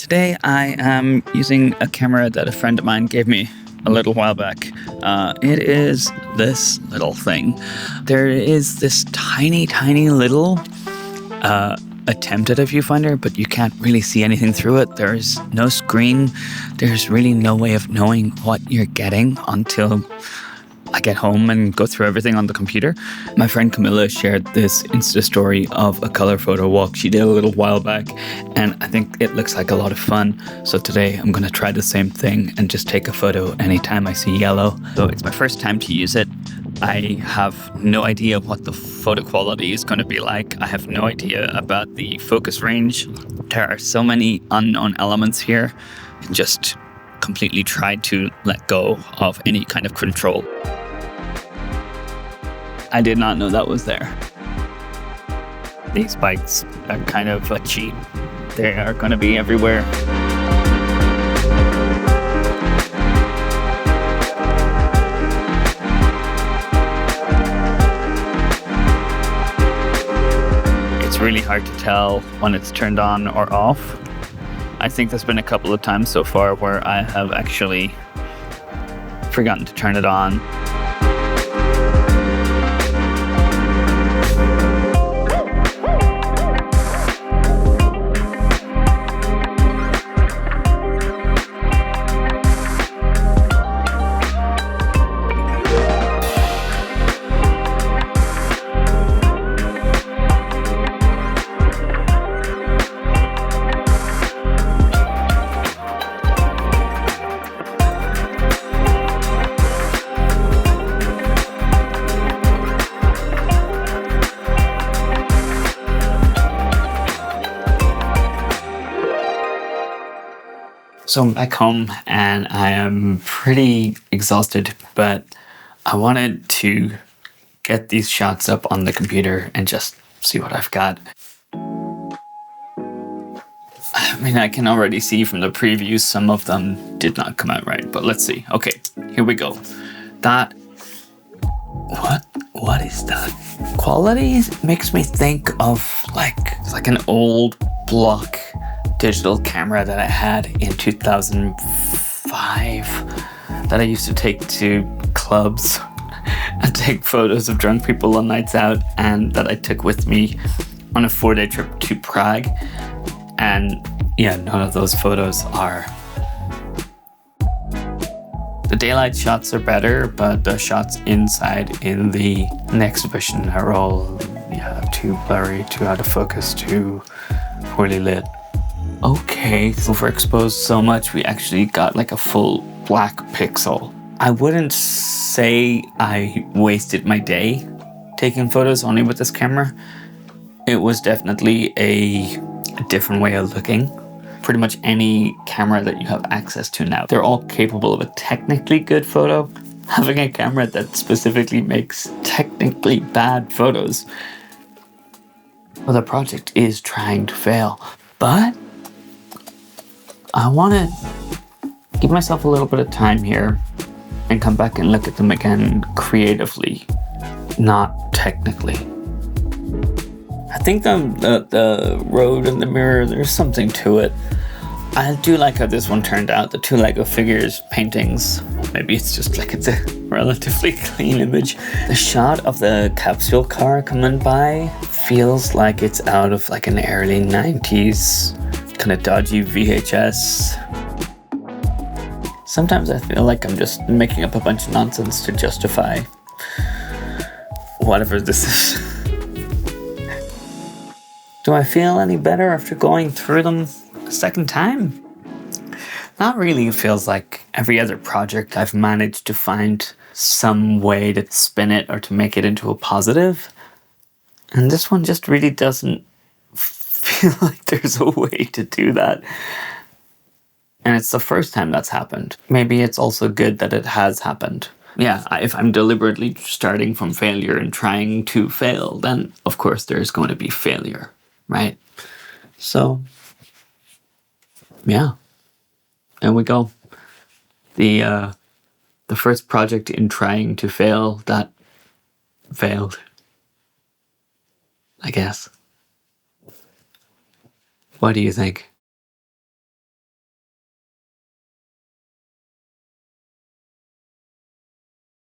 Today I am using a camera that a friend of mine gave me a little while back. It is this little thing. There is this tiny little attempt at a viewfinder, but you can't really see anything through it. There's no screen. There's really no way of knowing what you're getting until I get home and go through everything on the computer. My friend Camilla shared this Insta story of a color photo walk she did a little while back, and I think it looks like a lot of fun. So today I'm going to try the same thing and just take a photo anytime I see yellow. So it's my first time to use it. I have no idea what the photo quality is going to be like. I have no idea about the focus range. There are so many unknown elements here. I just completely tried to let go of any kind of control. I did not know that was there. These spikes are kind of a cheat. They are going to be everywhere. It's really hard to tell when it's turned on or off. I think there's been a couple of times so far where I have actually forgotten to turn it on. So I'm back home and I am pretty exhausted, but I wanted to get these shots up on the computer and just see what I've got. I mean, I can already see from the previews some of them did not come out right, but let's see. Okay, here we go. That, what is that? Quality makes me think of like an old block digital camera that I had in 2005 that I used to take to clubs and take photos of drunk people on nights out, and that I took with me on a 4-day trip to Prague. And yeah, none of those photos are. The daylight shots are better, but the shots inside in the exhibition are all too blurry, too out of focus, too poorly lit. Okay, overexposed so much we actually got like a full black pixel. I wouldn't say I wasted my day taking photos only with this camera. It was definitely a different way of looking. Pretty much any camera that you have access to now, they're all capable of a technically good photo. Having a camera that specifically makes technically bad photos, well, the project is trying to fail. But I want to give myself a little bit of time here and come back and look at them again creatively, not technically. I think the road and the mirror, there's something to it. I do like how this one turned out, the 2 Lego figures paintings. Maybe it's just like it's a relatively clean image. The shot of the capsule car coming by feels like it's out of like an early 90s kind of dodgy VHS. Sometimes I feel like I'm just making up a bunch of nonsense to justify whatever this is. Do I feel any better after going through them a second time? Not really. It feels like every other project I've managed to find some way to spin it or to make it into a positive. And this one just really doesn't feel like there's a way to do that. And it's the first time that's happened. Maybe it's also good that it has happened. Yeah, if I'm deliberately starting from failure and trying to fail, then of course there's going to be failure, right? So, yeah, there we go. The first project in trying to fail that failed, I guess. What do you think?